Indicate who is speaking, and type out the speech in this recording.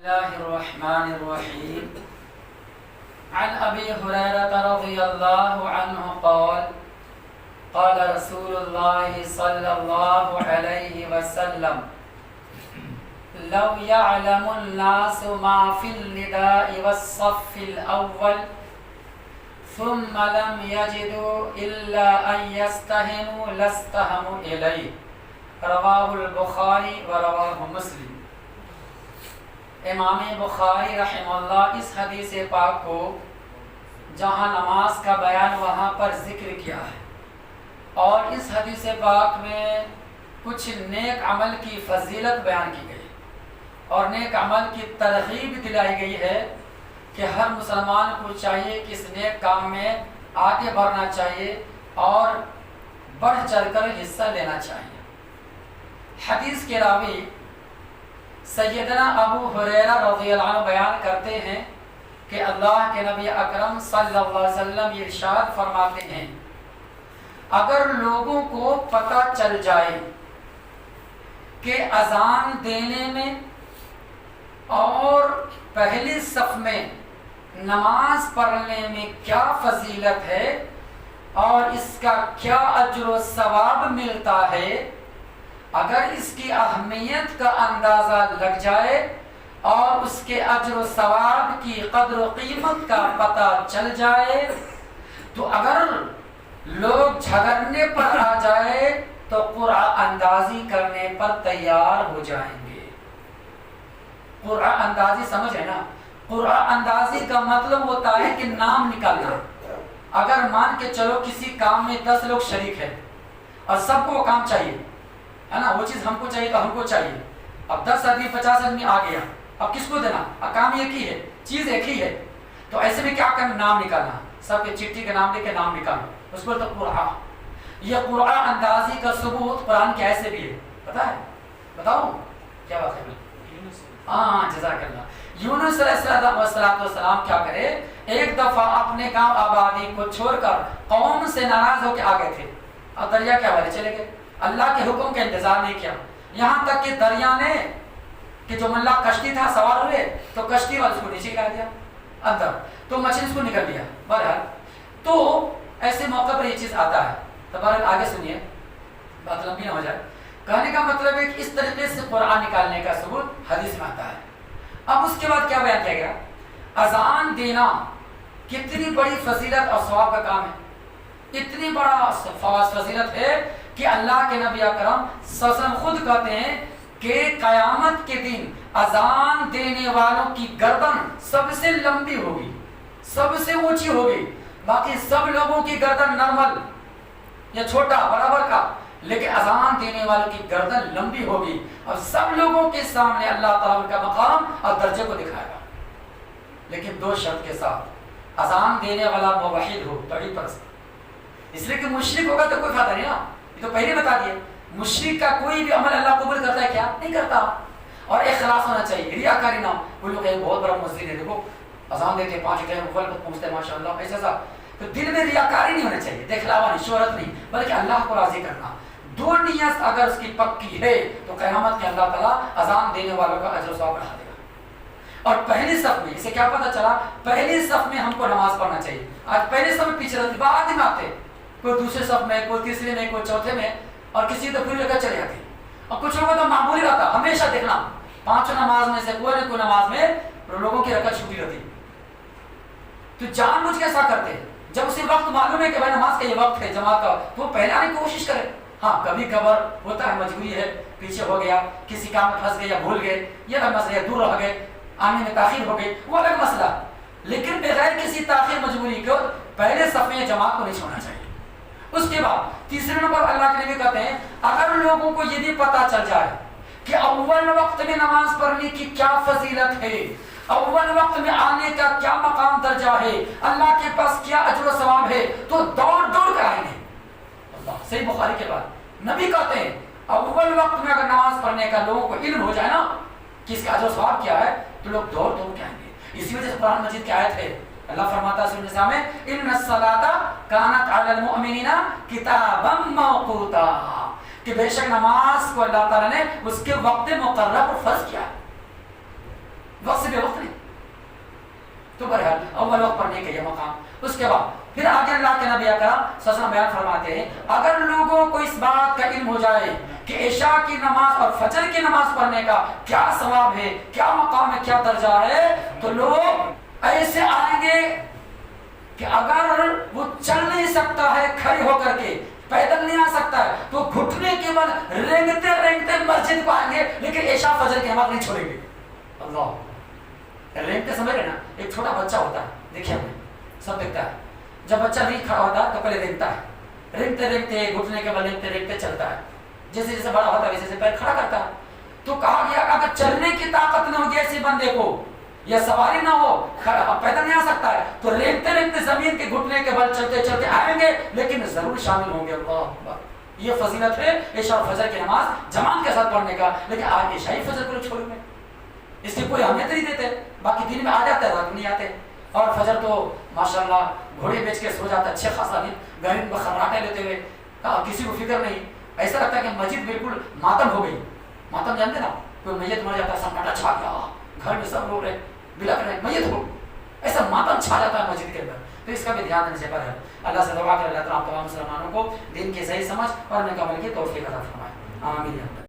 Speaker 1: الله الرحمن الرحيم عن أبي هريرة رضي الله عنه قال قال رسول الله صلى الله عليه وسلم لو يعلم الناس ما في النداء والصف الأول ثم لم يجدوا إلا أن يستهموا لاستهموا إليه رواه البخاری ورواه مسلم۔ امام بخاری رحمہ اللہ اس حدیث پاک کو جہاں نماز کا بیان وہاں پر ذکر کیا ہے، اور اس حدیث پاک میں کچھ نیک عمل کی فضیلت بیان کی گئی اور نیک عمل کی ترغیب دلائی گئی ہے کہ ہر مسلمان کو چاہیے کہ اس نیک کام میں آگے بڑھنا چاہیے اور بڑھ چڑھ کر حصہ لینا چاہیے۔ حدیث کے راوی سیدنا ابو ہریرہ رضی اللہ عنہ بیان کرتے ہیں کہ اللہ کے نبی اکرم صلی اللہ علیہ وسلم یہ ارشاد فرماتے ہیں، اگر لوگوں کو پتہ چل جائے کہ اذان دینے میں اور پہلی صف میں نماز پڑھنے میں کیا فضیلت ہے اور اس کا کیا اجر و ثواب ملتا ہے، اگر اس کی اہمیت کا اندازہ لگ جائے اور اس کے اجر و ثواب کی قدر و قیمت کا پتہ چل جائے تو اگر لوگ جھگڑنے پر آ جائے تو قرعہ اندازی کرنے پر تیار ہو جائیں گے۔ قرعہ اندازی سمجھ ہے نا؟ قرعہ اندازی کا مطلب ہوتا ہے کہ نام نکالنا۔ اگر مان کے چلو کسی کام میں 10 لوگ شریک ہیں اور سب کو کام چاہیے ہے نا، وہ چیز ہم کو چاہیے تو ہم کو چاہیے، اب 10 آدمی 50 آدمی آ گیا، اب کس کو دینا؟ کام ایک ہی ہے، چیز ایک ہی ہے، تو ایسے میں کیا کرنا؟ نام نکالنا، سب کے چٹھی کے نام لے کے نام نکالنا، اس پر تو قرعہ۔ یہ قرعہ اندازی کا ثبوت قرآن کے آیت سے بھی ہے، پتہ ہے؟ بتاؤ کیا بات ہے؟ ہاں جزاک اللہ۔ یونس علیہ السلام کیا کرے، ایک دفعہ اپنے گاؤں آبادی کو چھوڑ کر قوم سے ناراض ہو کے آ گئے تھے اور دریا کے حوالے چلے گئے، اللہ کے حکم کا انتظار نہیں کیا، یہاں تک کہ دریا نے کہ جو ملا کشتی تھا سوار ہوئے تو کشتی والے اس کو نیچے گرا دیا اندر، تو مچھلی اس کو نکل لیا۔ بہرحال تو ایسے موقع پر یہ چیز آتا ہے، تو بہرحال آگے سنیے، بات لمبی نہ ہو جائے۔ کہنے کا مطلب ہے کہ اس طریقے سے قرآن نکالنے کا ثبوت حدیث میں آتا ہے۔ اب اس کے بعد کیا بیان کیا گیا؟ اذان دینا کتنی بڑی فضیلت اور ثواب کا کام ہے، اتنی بڑا فضیلت ہے کہ اللہ کے نبی اکرم صلی اللہ علیہ وسلم خود کہتے ہیں کہ قیامت کے دن اذان دینے والوں کی گردن سب سے لمبی ہوگی، سب سے اونچی ہوگی، باقی سب لوگوں کی گردن نارمل یا چھوٹا برابر کا، لیکن اذان دینے والوں کی گردن لمبی ہوگی اور سب لوگوں کے سامنے اللہ تعالیٰ کا مقام اور درجے کو دکھائے گا، لیکن 2 شرط کے ساتھ۔ اذان دینے والا موحد ہو، توحید پرست، اس لیے کہ مشرک ہوگا تو کوئی فائدہ نہیں نا، یہ تو پہلے بتا دیے، مشرک کا کوئی بھی عمل اللہ قبول کرتا ہے کیا؟ نہیں کرتا، اور اخلاص ہونا چاہیے، ریاکاری نہ ہو۔ کوئی لوگ ایک بہت بڑا مسجد ہے، دیکھو اذان دیتے 5 ٹائم پہنچتے ہیں ماشاء اللہ، ایسا تو دل میں ریاکاری نہیں ہونا چاہیے، دکھلاوا نہیں، شہرت نہیں، بلکہ اللہ کو راضی کرنا۔ 2 نیت اگر اس کی پکی ہے تو قیامت کے اللہ تعالیٰ اذان دینے والوں کا اجر و ثواب بڑھا دے گا۔ اور پہلی صف میں، اسے کیا پتہ چلا؟ پہلی صف میں ہم کو نماز پڑھنا چاہیے۔ آج پہلی صف میں پیچھے رہتی، بعد میں آتے، کوئی دوسرے صف میں، کوئی تیسرے میں، کوئی چوتھے میں، اور کسی تو پوری لگا چلے جاتے، اور کچھ لوگوں تو معمولی رہتا، ہمیشہ دیکھنا 5 نماز میں سے کوئی نہ کوئی نماز میں لوگوں کی رکعت چھوٹی رہتی، تو جان بوجھ کے ایسا کرتے ہیں۔ جب اسے وقت معلوم ہے کہ بھائی نماز کا یہ وقت ہے جماعت کا، تو وہ پہلے آنے کی کوشش کرے۔ ہاں کبھی کبھار ہوتا ہے، مجبوری ہے، پیچھے ہو گیا، کسی کام میں پھنس گئے یا بھول گئے، یہ الگ مسئلہ ہے، دور رہ گئے، آنے میں تاخیر ہو گئی، وہ الگ مسئلہ، لیکن بغیر کسی تاخیر مجبوری کے پہلے صف میں جماعت کو نہیں چھوڑنا چاہیے۔ اس کے بعد تیسرے نمبر اللہ کے نبی کہتے ہیں، اگر لوگوں کو یہ بھی پتہ چل جائے کہ اول وقت میں نماز پڑھنے کی کیا فضیلت ہے، اول وقت میں آنے کا کیا مقام درجہ ہے، اللہ کے پاس کیا اجر و ثواب ہے، تو دوڑ دوڑ کر آئیں گے۔ اللہ صحیح بخاری کے بعد نبی کہتے ہیں اول وقت میں اگر نماز پڑھنے کا لوگوں کو علم ہو جائے نا کہ اس کا اجر و ثواب کیا ہے، تو لوگ دوڑ دوڑ کے آئیں گے۔ اسی وجہ سے قرآن مجید کی آیت ہے، اللہ فرماتا ہے سورہ النساء میں، ان الصلاۃ کانت علی المؤمنین کتابا موقوتا، کہ بے شک نماز کو اللہ تعالیٰ نے اس کے وقت مقرر پر فرض کیا ہے، وقت تو بہرحال اول وقت پڑھنے کا یہ مقام۔ اس کے بعد پھر آگے اللہ کے نبی اکرم صلی اللہ علیہ وسلم بیان فرماتے ہیں اگر لوگوں کو اس بات کا علم ہو جائے کہ عشاء کی نماز اور فجر کی نماز پڑھنے کا کیا ثواب ہے، کیا مقام ہے، کیا درجہ ہے، تو لوگ ایسے آئیں گے کہ اگر وہ چل نہیں سکتا ہے کھڑے ہو کر کے، پیدل نہیں آ سکتا ہے، تو گھٹنے کے بل رینگتے رینگتے مسجد کو آئیں گے، لیکن عشاء فجر کی نماز نہیں چھوڑیں گے۔ اللہ رینگتے سمجھ رہے نا، ایک چھوٹا بچہ ہوتا ہے، دیکھیے ہمیں سب دیکھتا ہے، جب بچہ نہیں کھڑا ہوتا تو پہلے رینگتا ہے، رینگتے رینگتے گھٹنے کے بل رینگتے رینگتے چلتا ہے، جیسے جیسے بڑا ہوتا ہے ویسے ویسے پیر کھڑا کرتا ہے۔ تو کہا گیا اگر چلنے کی طاقت نہ ہوگی ایسے بندے کو، یا سواری نہ ہو، پیدل نہیں آ سکتا ہے، تو رینگتے رینگتے زمین کے گھٹنے کے بل چلتے چلتے آئیں گے، لیکن ضرور شامل ہوں گے۔ اللہ اکبر، یہ فضیلت ہے عشاء اور فجر کی نماز جماعت کے ساتھ پڑھنے کا۔ لیکن آج عشاء فجر کو لوگ چھوڑیں گے، اس کی کوئی اہمیت نہیں دیتے، باقی دن میں آ جاتا ہے رات نہیں آتے۔ اور فجر تو ماشاءاللہ گھوڑے بیچ کے سو جاتا ہے اچھے خاصا دن، گھر میں خراٹے لیتے ہوئے، کسی کو فکر نہیں، ایسا لگتا ہے کہ مسجد بالکل ماتم ہو گئی۔ ماتم جانتے نا، کوئی میت مر جاتا ہے، سناٹا چھا گیا، گھر میں سب لوگ رہے بلک رہے، میت ہو، ایسا ماتم چھا جاتا ہے مسجد کے اندر۔ تو اس کا بھی دھیان دینے سے پر ہے۔ اللہ سے دعا کر اللہ تعالیٰ تمام مسلمانوں کو دین کی صحیح سمجھ اور نیک عمل کی توفیق عطا فرمائے، آمین۔